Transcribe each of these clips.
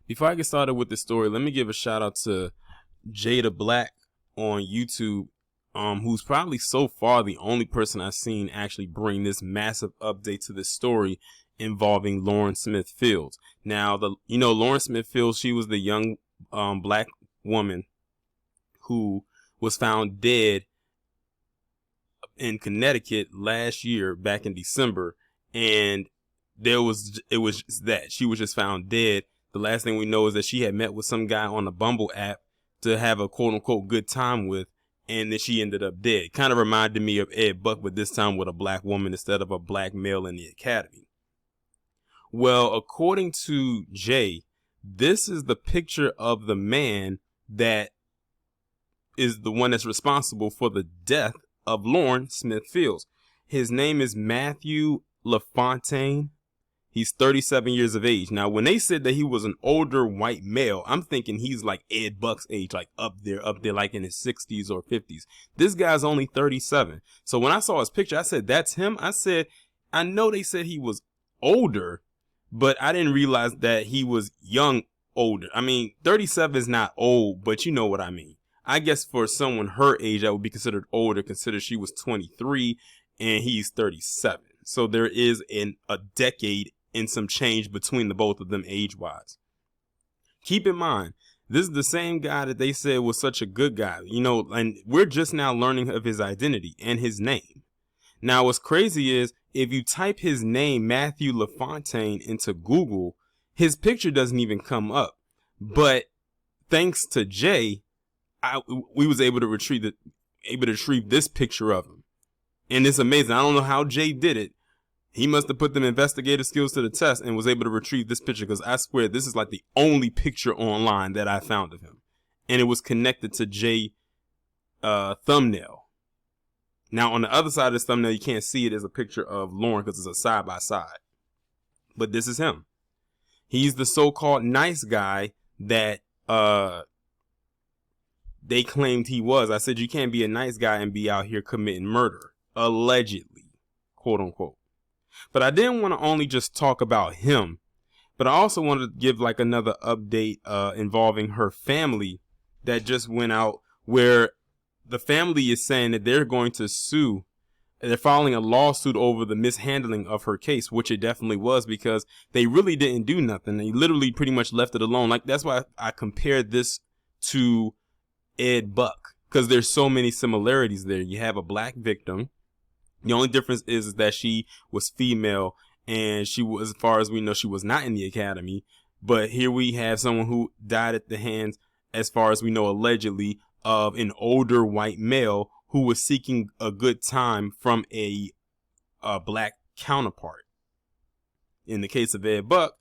Before I get started with this story, let me give a shout out to Jada Black on YouTube, who's probably so far the only person I've seen actually bring this massive update to this story involving Lauren Smith Fields. Now, Lauren Smith Fields, she was the young black woman who was found dead in Connecticut last year, back in December, and it was just that she was just found dead. The last thing we know is that she had met with some guy on the Bumble app to have a quote unquote good time with, and then she ended up dead. Kind of reminded me of Ed Buck, but this time with a black woman instead of a black male in the academy. Well, according to Jay, this is the picture of the man that is the one that's responsible for the death of Lauren Smith Fields. His name is Matthew LaFontaine. He's 37 years of age. Now, when they said that he was an older white male, I'm thinking he's like Ed Buck's age, like up there, like in his 60s or 50s. This guy's only 37. So when I saw his picture, I said, that's him. I said, I know they said he was older, but I didn't realize that he was young, older. I mean, 37 is not old, but you know what I mean. I guess for someone her age, that would be considered older, consider she was 23 and he's 37. So there is a decade and some change between the both of them age-wise. Keep in mind, this is the same guy that they said was such a good guy, and we're just now learning of his identity and his name. Now, what's crazy is if you type his name, Matthew LaFontaine, into Google, his picture doesn't even come up. But thanks to Jay, we was able to retrieve this picture of him. And it's amazing. I don't know how Jay did it. He must have put them investigative skills to the test and was able to retrieve this picture, because I swear this is like the only picture online that I found of him. And it was connected to Jay thumbnail. Now, on the other side of this thumbnail, you can't see it as a picture of Lauren because it's a side by side. But this is him. He's the so-called nice guy that they claimed he was. I said, you can't be a nice guy and be out here committing murder. Allegedly, quote unquote. But I didn't want to only just talk about him, but I also wanted to give like another update involving her family that just went out, where the family is saying that they're going to sue. They're filing a lawsuit over the mishandling of her case, which it definitely was, because they really didn't do nothing. They literally pretty much left it alone. Like, that's why I compared this to Ed Buck, because there's so many similarities there. You have a black victim. The only difference is that she was female, and she was, as far as we know, she was not in the academy. But here we have someone who died at the hands, as far as we know, allegedly, of an older white male who was seeking a good time from a black counterpart. In the case of Ed Buck,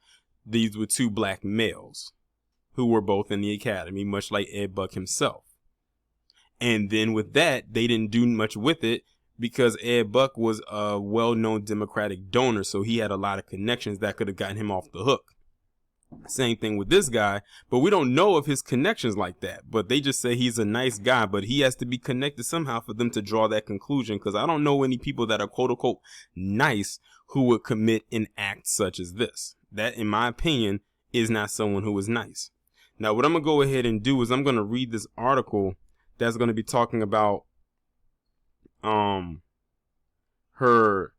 these were two black males who were both in the academy, much like Ed Buck himself. And then with that, they didn't do much with it, because Ed Buck was a well-known Democratic donor, so he had a lot of connections that could have gotten him off the hook. Same thing with this guy, but we don't know of his connections like that. But they just say he's a nice guy, but he has to be connected somehow for them to draw that conclusion, because I don't know any people that are quote-unquote nice who would commit an act such as this. That, in my opinion, is not someone who is nice. Now, what I'm going to go ahead and do is I'm going to read this article that's going to be talking about her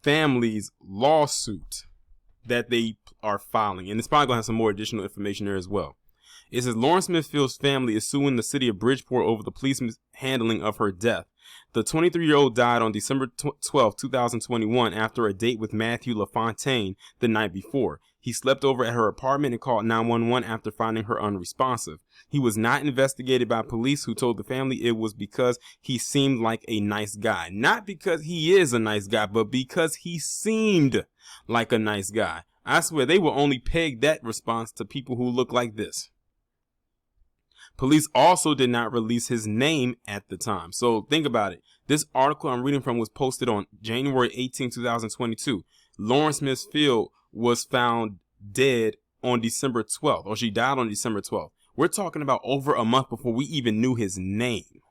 family's lawsuit that they are filing, and it's probably gonna have some more additional information there as well. It says Lauren Smith Fields' family is suing the city of Bridgeport over the police handling of her death. The 23-year-old died on December 12, 2021, after a date with Matthew LaFontaine the night before. He slept over at her apartment and called 911 after finding her unresponsive. He was not investigated by police, who told the family it was because he seemed like a nice guy. Not because he is a nice guy, but because he seemed like a nice guy. I swear they will only peg that response to people who look like this. Police also did not release his name at the time. So think about it. This article I'm reading from was posted on January 18, 2022. Lauren Smith Field was found dead on December 12th, or she died on December 12th. We're talking about over a month before we even knew his name,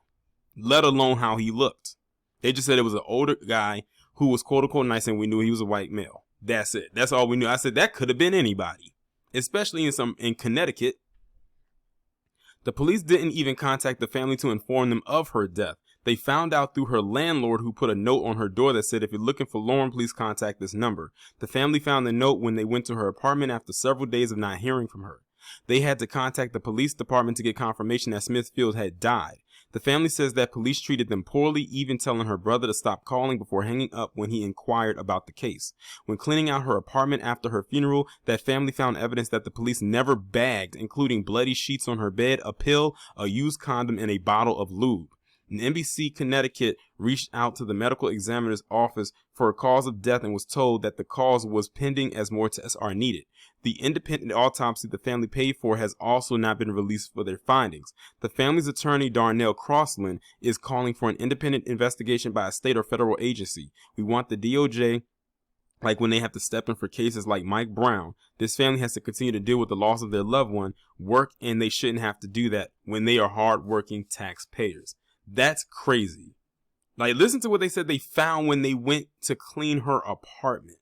let alone how he looked. They just said it was an older guy who was quote unquote nice, and we knew he was a white male. That's it. That's all we knew. I said that could have been anybody. especially in Connecticut. The police didn't even contact the family to inform them of her death. They found out through her landlord, who put a note on her door that said, "If you're looking for Lauren, please contact this number." The family found the note when they went to her apartment after several days of not hearing from her. They had to contact the police department to get confirmation that Smithfield had died. The family says that police treated them poorly, even telling her brother to stop calling before hanging up when he inquired about the case. When cleaning out her apartment after her funeral, that family found evidence that the police never bagged, including bloody sheets on her bed, a pill, a used condom, and a bottle of lube. And NBC Connecticut reached out to the medical examiner's office for a cause of death and was told that the cause was pending as more tests are needed. The independent autopsy the family paid for has also not been released for their findings. The family's attorney, Darnell Crossland, is calling for an independent investigation by a state or federal agency. "We want the DOJ, like when they have to step in for cases like Mike Brown. This family has to continue to deal with the loss of their loved one, and they shouldn't have to do that when they are hardworking taxpayers." That's crazy. Like, listen to what they said they found when they went to clean her apartment.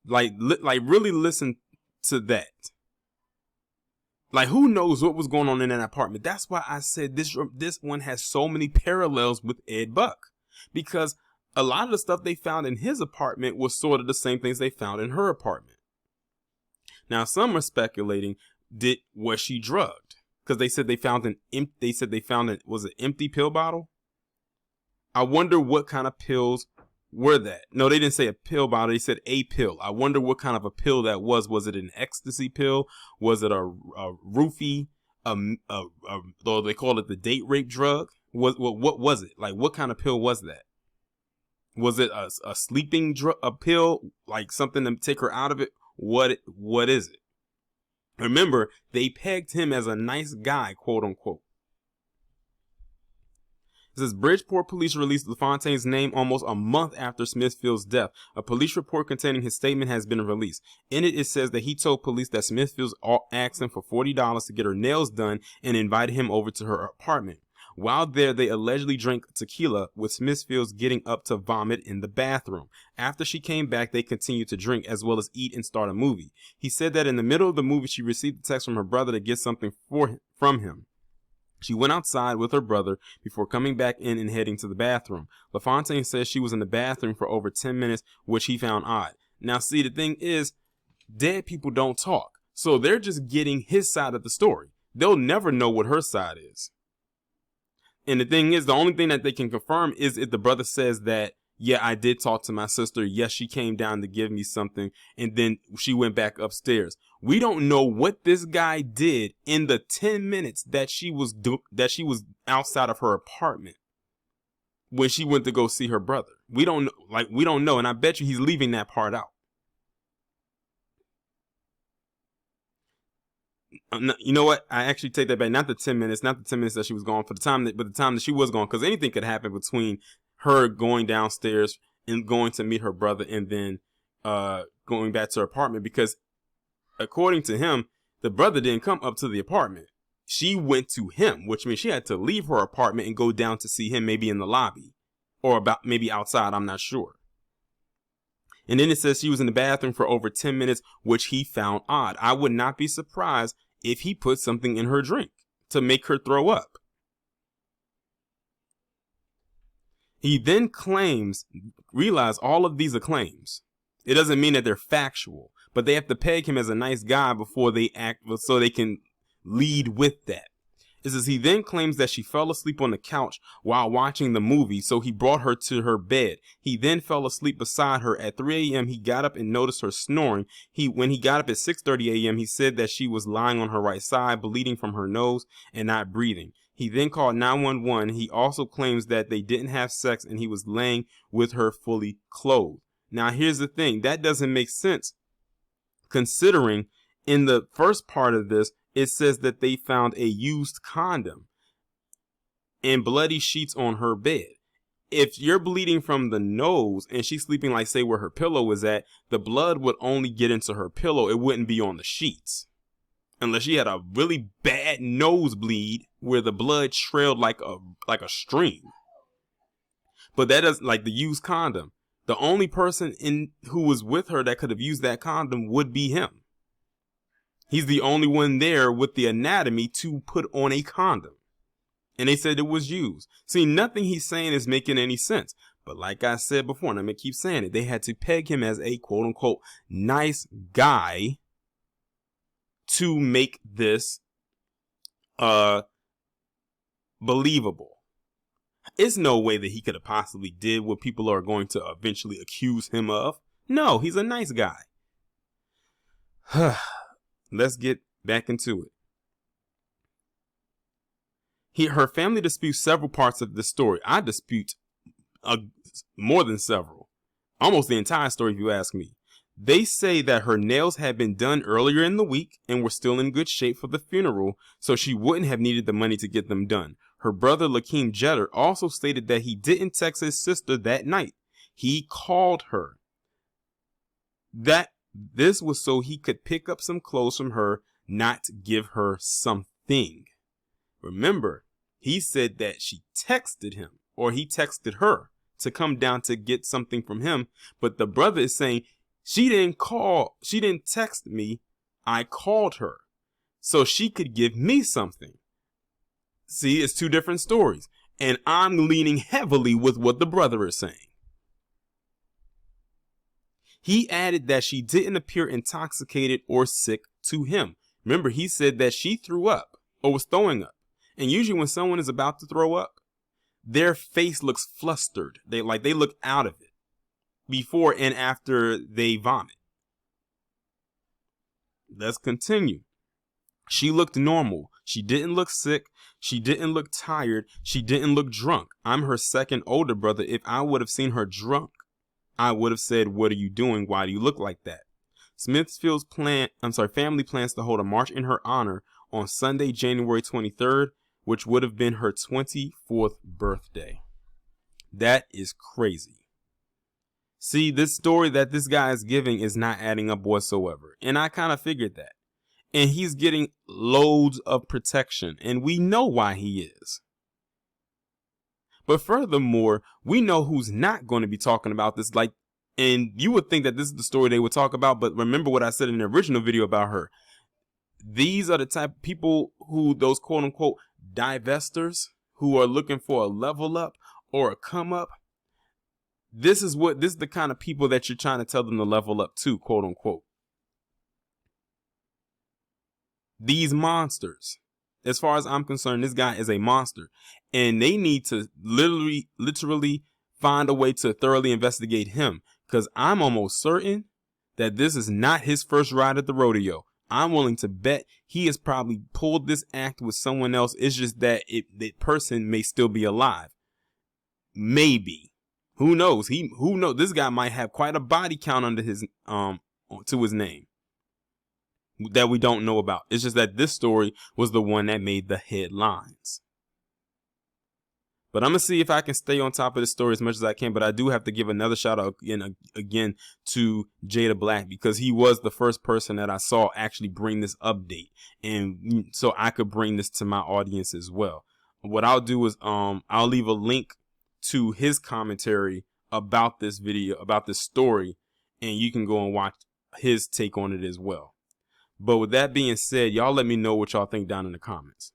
Like really listen to that. Like, who knows what was going on in that apartment? That's why I said this one has so many parallels with Ed Buck, because a lot of the stuff they found in his apartment was sort of the same things they found in her apartment. Now, some are speculating, was she drugged? Because they said they found an empty pill bottle. I wonder what kind of pills were that. No, they didn't say a pill bottle. They said a pill. I wonder what kind of a pill that was. Was it an ecstasy pill? Was it a roofie? Or they call it the date rape drug. What was it? Like, what kind of pill was that? Was it a sleeping a pill? Like something to take her out of it? What is it? Remember, they pegged him as a nice guy, quote unquote. It says Bridgeport police released LaFontaine's name almost a month after Smithfield's death. A police report containing his statement has been released. In it says that he told police that Smithfield asked him for $40 to get her nails done and invited him over to her apartment. While there, they allegedly drank tequila, with Smithfield getting up to vomit in the bathroom. After she came back, they continued to drink as well as eat and start a movie. He said that in the middle of the movie, she received a text from her brother to get something from him. She went outside with her brother before coming back in and heading to the bathroom. LaFontaine says she was in the bathroom for over 10 minutes, which he found odd. Now, see, the thing is, dead people don't talk, so they're just getting his side of the story. They'll never know what her side is. And the thing is, the only thing that they can confirm is if the brother says that, yeah, I did talk to my sister. Yes, she came down to give me something, and then she went back upstairs. We don't know what this guy did in the 10 minutes that she was outside of her apartment when she went to go see her brother. We don't know, and I bet you he's leaving that part out. You know what? I actually take that back. Not the 10 minutes that she was gone, but the time that she was gone, because anything could happen between her going downstairs and going to meet her brother and then going back to her apartment, because according to him, the brother didn't come up to the apartment. She went to him, which means she had to leave her apartment and go down to see him, maybe in the lobby or maybe outside. I'm not sure. And then it says she was in the bathroom for over 10 minutes, which he found odd. I would not be surprised if he put something in her drink to make her throw up. He then realize all of these are claims. It doesn't mean that they're factual, but they have to peg him as a nice guy before they act, so they can lead with that. It says he then claims that she fell asleep on the couch while watching the movie, so he brought her to her bed. He then fell asleep beside her. At 3 a.m., he got up and noticed her snoring. When he got up at 6:30 a.m., he said that she was lying on her right side, bleeding from her nose and not breathing. He then called 911. He also claims that they didn't have sex and he was laying with her fully clothed. Now, here's the thing. That doesn't make sense, considering in the first part of this, it says that they found a used condom and bloody sheets on her bed. If you're bleeding from the nose and she's sleeping, like, say, where her pillow is at, the blood would only get into her pillow. It wouldn't be on the sheets. Unless she had a really bad nosebleed where the blood trailed like a stream. But that does, like the used condom. The only person who was with her that could have used that condom would be him. He's the only one there with the anatomy to put on a condom. And they said it was used. See, nothing he's saying is making any sense. But like I said before, and I'm going to keep saying it, they had to peg him as a quote unquote nice guy to make this believable. It's no way that he could have possibly did what people are going to eventually accuse him of. No, he's a nice guy. Let's get back into it. Her family disputes several parts of the story. I dispute more than several. Almost the entire story, if you ask me. They say that her nails had been done earlier in the week and were still in good shape for the funeral, so she wouldn't have needed the money to get them done. Her brother, Lakeem Jeter, also stated that he didn't text his sister that night. He called her. That this was so he could pick up some clothes from her, not give her something. Remember, he said that she texted him, or he texted her to come down to get something from him. But the brother is saying, she didn't text me. I called her so she could give me something. See, it's two different stories. And I'm leaning heavily with what the brother is saying. He added that she didn't appear intoxicated or sick to him. Remember, he said that she threw up or was throwing up. And usually when someone is about to throw up, their face looks flustered. They look out of it before and after they vomit. Let's continue. She looked normal. She didn't look sick. She didn't look tired. She didn't look drunk. I'm her second older brother. If I would have seen her drunk, I would have said, what are you doing? Why do you look like that? Smithfield's family plans to hold a march in her honor on Sunday, January 23rd, which would have been her 24th birthday. That is crazy. See, this story that this guy is giving is not adding up whatsoever. And I kind of figured that. And he's getting loads of protection. And we know why he is. But furthermore, we know who's not going to be talking about this. And you would think that this is the story they would talk about. But remember what I said in the original video about her. These are the type of people who, those quote unquote divestors who are looking for a level up or a come up. This is the kind of people that you're trying to tell them to level up to, quote unquote. These monsters. As far as I'm concerned, this guy is a monster. And they need to literally find a way to thoroughly investigate him. Because I'm almost certain that this is not his first ride at the rodeo. I'm willing to bet he has probably pulled this act with someone else. It's just that the person may still be alive. Maybe. Who knows? Who knows? This guy might have quite a body count under his to his name that we don't know about. It's just that this story was the one that made the headlines. But I'm gonna see if I can stay on top of this story as much as I can. But I do have to give another shout out again to Jada Black, because he was the first person that I saw actually bring this update, and so I could bring this to my audience as well. What I'll do is I'll leave a link to his commentary about this video, about this story, and you can go and watch his take on it as well. But with that being said, y'all let me know what y'all think down in the comments.